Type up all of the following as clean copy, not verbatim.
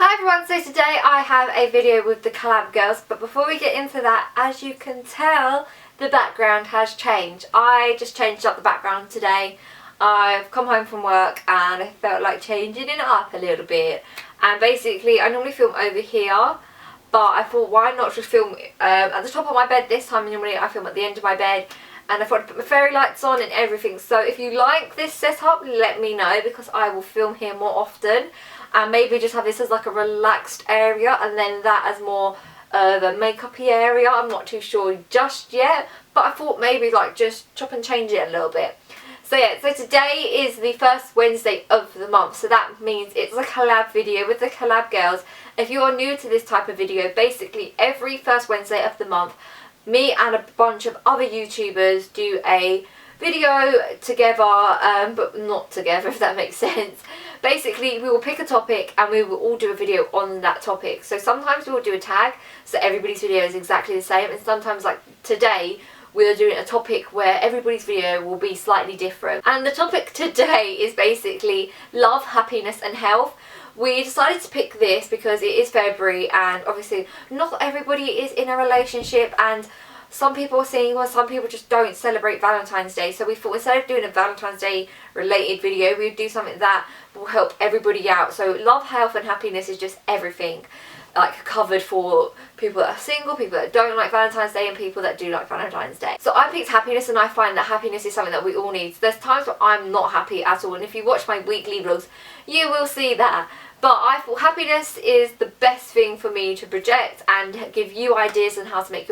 Hi everyone, so today I have a video with the Collab Girls, but before we get into that, as you can tell, the background has changed. I just changed up the background today. I've come home from work and I felt like changing it up a little bit. And basically, I normally film over here, but I thought why not just film at the top of my bed this time. Normally I film at the end of my bed. And I thought I'd put my fairy lights on and everything. So if you like this setup, let me know, because I will film here more often. And maybe just have this as like a relaxed area, and then that as more of a makeup-y area. I'm not too sure just yet, but I thought maybe like just chop and change it a little bit. So yeah, so today is the first Wednesday of the month, so that means it's a collab video with the Collab Girls. If you are new to this type of video, basically every first Wednesday of the month, me and a bunch of other YouTubers do a video together, but not together, if that makes sense. Basically, we will pick a topic and we will all do a video on that topic. So sometimes we will do a tag, so everybody's video is exactly the same, and sometimes, like today, we're doing a topic where everybody's video will be slightly different. And the topic today is basically love, happiness and health. We decided to pick this because it is February, and obviously not everybody is in a relationship, and some people are single, some people just don't celebrate Valentine's Day. So we thought instead of doing a Valentine's Day related video, we'd do something that will help everybody out. So love, health and happiness is just everything, like covered for people that are single, people that don't like Valentine's Day, and people that do like Valentine's Day. So I picked happiness, and I find that happiness is something that we all need. There's times where I'm not happy at all, and if you watch my weekly vlogs, you will see that. But I thought happiness is the best thing for me to project and give you ideas on how to make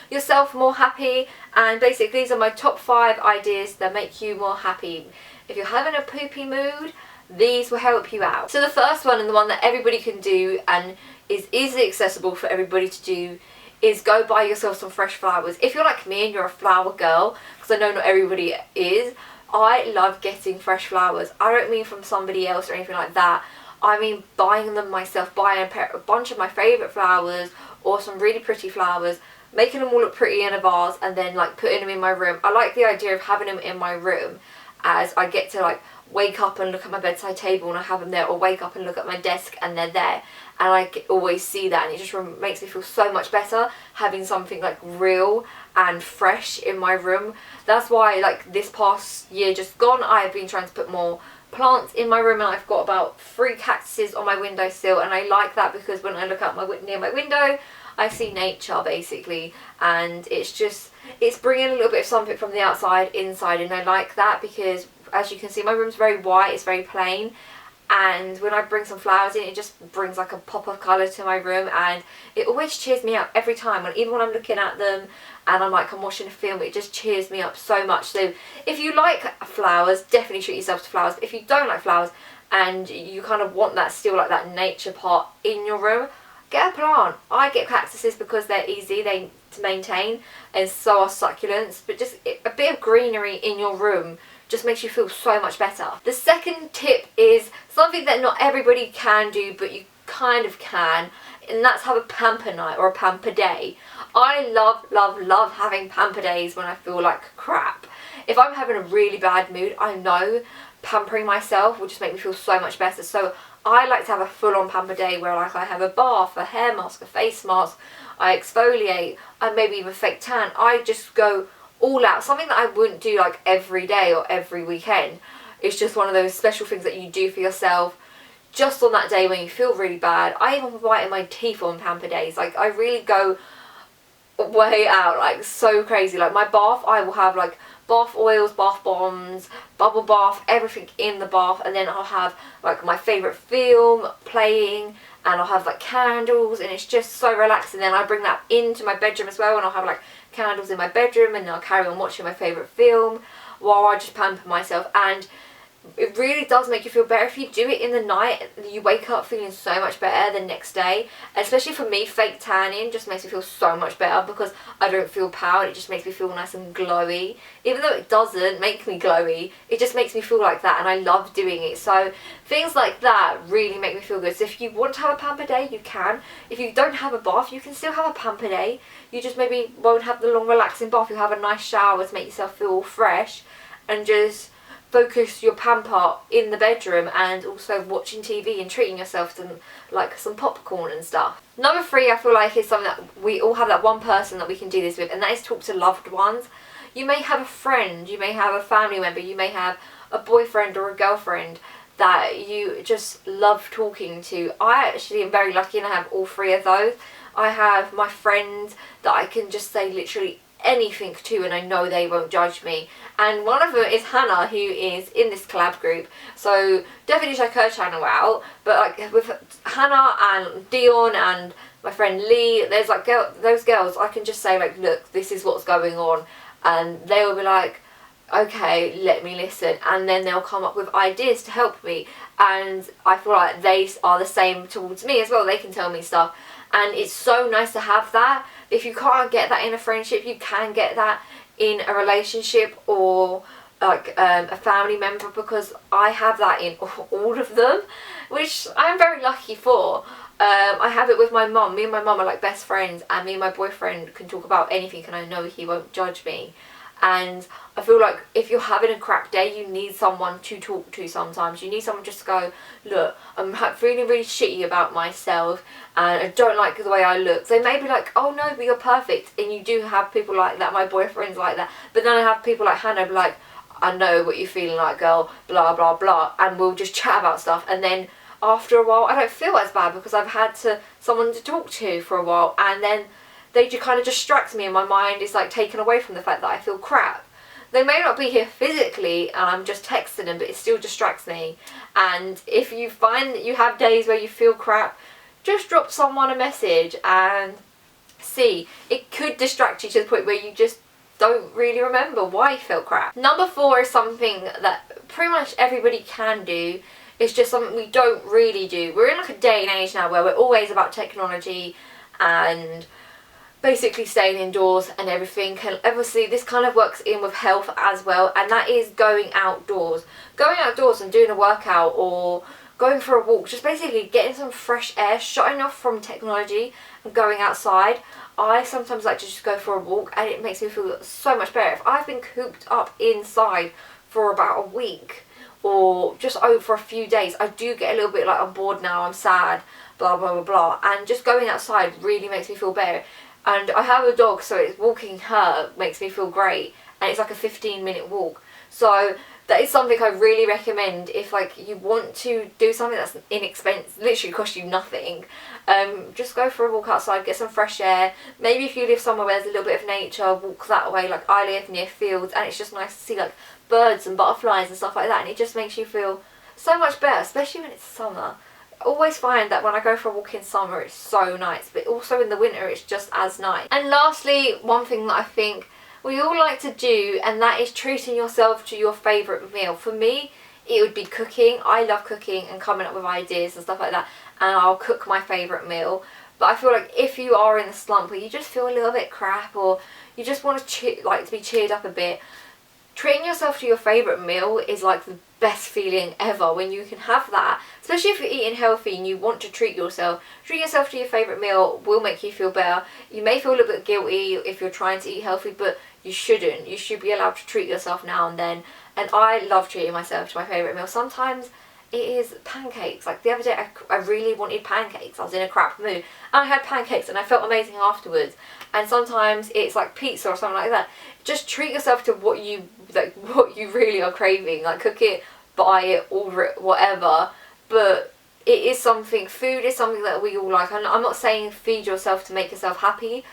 yourself more happy. And basically these are my top 5 ideas that make you more happy. If you're having a poopy mood, these will help you out. So the first one, and the one that everybody can do and is easily accessible for everybody to do, is go buy yourself some fresh flowers. If you're like me and you're a flower girl, because I know not everybody is, I love getting fresh flowers. I don't mean from somebody else or anything like that. I mean buying them myself, buying a bunch of my favourite flowers or some really pretty flowers, making them all look pretty in a vase, and then like putting them in my room. I like the idea of having them in my room, as I get to like wake up and look at my bedside table and I have them there, or wake up and look at my desk and they're there, and I always see that, and it just makes me feel so much better having something like real and fresh in my room. That's why like this past year just gone, I have been trying to put more plants in my room, and I've got about 3 cactuses on my windowsill, and I like that because when I look out near my window, I see nature basically, and it's bringing a little bit of something from the outside inside, and I like that because as you can see my room's very white, it's very plain, and when I bring some flowers in, it just brings like a pop of colour to my room, and it always cheers me up every time. Even when I'm looking at them and I'm watching a film, it just cheers me up so much. So if you like flowers, definitely treat yourself to flowers. If you don't like flowers and you kind of want that still like that nature part in your room, get a plant. I get cactuses because they're easy to maintain, and so are succulents, but just a bit of greenery in your room just makes you feel so much better. The second tip is something that not everybody can do, but you kind of can, and that's have a pamper night or a pamper day. I love having pamper days when I feel like crap. If I'm having a really bad mood, I know pampering myself will just make me feel so much better. So I like to have a full-on pamper day where like I have a bath, a hair mask, a face mask, I exfoliate, I maybe even fake tan. I just go all out. Something that I wouldn't do like every day or every weekend. It's just one of those special things that you do for yourself just on that day when you feel really bad. I even whiten my teeth on pamper days. Like I really go way out, like so crazy. Like my bath, I will have like bath oils, bath bombs, bubble bath, everything in the bath, and then I'll have like my favourite film playing, and I'll have like candles, and it's just so relaxing. Then I bring that into my bedroom as well, and I'll have like candles in my bedroom, and then I'll carry on watching my favourite film while I just pamper myself. And it really does make you feel better. If you do it in the night, you wake up feeling so much better the next day. Especially for me, fake tanning just makes me feel so much better because I don't feel pale. It just makes me feel nice and glowy. Even though it doesn't make me glowy, it just makes me feel like that, and I love doing it. So things like that really make me feel good. So if you want to have a pamper day, you can. If you don't have a bath, you can still have a pamper day. You just maybe won't have the long relaxing bath. You'll have a nice shower to make yourself feel all fresh, and just focus your pamper in the bedroom and also watching TV and treating yourself to like some popcorn and stuff. Number 3, I feel like, is something that we all have, that one person that we can do this with, and that is talk to loved ones. You may have a friend, you may have a family member, you may have a boyfriend or a girlfriend that you just love talking to. I actually am very lucky and I have all 3 of those. I have my friends that I can just say literally anything to and I know they won't judge me, and one of them is Hannah, who is in this collab group, so definitely check her channel out. But like with Hannah and Dion and my friend Lee, there's like those girls I can just say like, look, this is what's going on, and they will be like, okay, let me listen, and then they'll come up with ideas to help me, and I feel like they are the same towards me as well. They can tell me stuff, and it's so nice to have that. If you can't get that in a friendship, you can get that in a relationship or like a family member, because I have that in all of them, which I'm very lucky for. I have it with my mum. Me and my mum are like best friends, and me and my boyfriend can talk about anything and I know he won't judge me. And I feel like if you're having a crap day, you need someone to talk to sometimes. You need someone just to go, look, I'm feeling really shitty about myself and I don't like the way I look. They may be like, oh no, but you're perfect. And you do have people like that. My boyfriend's like that. But then I have people like Hannah be like, I know what you're feeling like, girl, blah, blah, blah. And we'll just chat about stuff. And then after a while, I don't feel as bad because I've had someone to talk to for a while. And then they just kind of distract me and my mind is like taken away from the fact that I feel crap. They may not be here physically and I'm just texting them, but it still distracts me. And if you find that you have days where you feel crap, just drop someone a message and see. It could distract you to the point where you just don't really remember why you felt crap. Number 4 is something that pretty much everybody can do. It's just something we don't really do. We're in like a day and age now where we're always about technology and basically staying indoors and everything, and obviously this kind of works in with health as well, and that is going outdoors and doing a workout or going for a walk, just basically getting some fresh air, shutting off from technology and going outside. I sometimes like to just go for a walk and it makes me feel so much better. If I've been cooped up inside for about a week or just over for a few days, I do get a little bit like, I'm bored now, I'm sad, blah blah blah blah, and just going outside really makes me feel better. And I have a dog, so it's walking her makes me feel great, and it's like a 15-minute walk. So that is something I really recommend if like you want to do something that's inexpensive, literally cost you nothing. Just go for a walk outside, get some fresh air. Maybe if you live somewhere where there's a little bit of nature, walk that way. Like I live near fields and it's just nice to see like birds and butterflies and stuff like that, and it just makes you feel so much better, especially when it's summer. I always find that when I go for a walk in summer it's so nice, but also in the winter it's just as nice. And lastly, one thing that I think we all like to do, and that is treating yourself to your favourite meal. For me, it would be cooking. I love cooking and coming up with ideas and stuff like that, and I'll cook my favourite meal. But I feel like if you are in a slump where you just feel a little bit crap or you just want to be cheered up a bit, treating yourself to your favourite meal is like the best feeling ever when you can have that. Especially if you're eating healthy and you want to treat yourself. Treating yourself to your favourite meal will make you feel better. You may feel a little bit guilty if you're trying to eat healthy, but you shouldn't. You should be allowed to treat yourself now and then. And I love treating myself to my favourite meal. Sometimes it is pancakes. Like the other day I really wanted pancakes. I was in a crap mood and I had pancakes and I felt amazing afterwards. And sometimes it's like pizza or something like that. Just treat yourself to what you really are craving. Like cook it, buy it, order it, whatever. But it is something, food is something that we all like. And I'm not saying feed yourself to make yourself happy,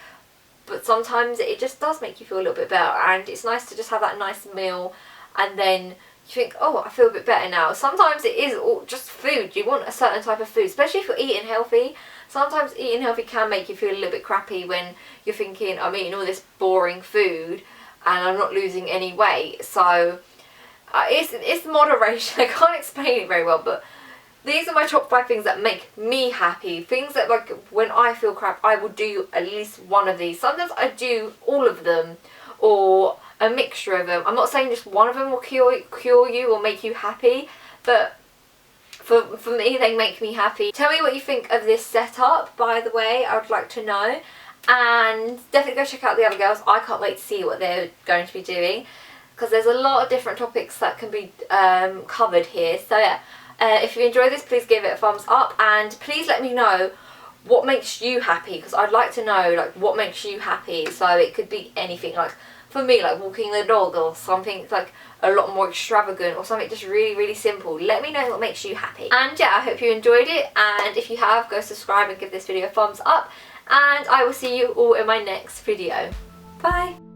but sometimes it just does make you feel a little bit better, and it's nice to just have that nice meal and then you think, oh, I feel a bit better now. Sometimes it is all just food. You want a certain type of food, especially if you're eating healthy. Sometimes eating healthy can make you feel a little bit crappy when you're thinking, I'm eating all this boring food and I'm not losing any weight. So it's moderation. I can't explain it very well, but these are my top 5 things that make me happy. Things that, like, when I feel crap, I will do at least one of these. Sometimes I do all of them or a mixture of them. I'm not saying just one of them will cure you or make you happy, but for me, they make me happy. Tell me what you think of this setup, by the way. I would like to know. And definitely go check out the other girls. I can't wait to see what they're going to be doing. because there's a lot of different topics that can be covered here. So yeah, if you enjoy this, please give it a thumbs up, and please let me know what makes you happy, because I'd like to know like what makes you happy. So it could be anything, like for me like walking the dog, or something like a lot more extravagant, or something just really simple. Let me know what makes you happy. And yeah, I hope you enjoyed it, and if you have, go subscribe and give this video a thumbs up, and I will see you all in my next video. Bye!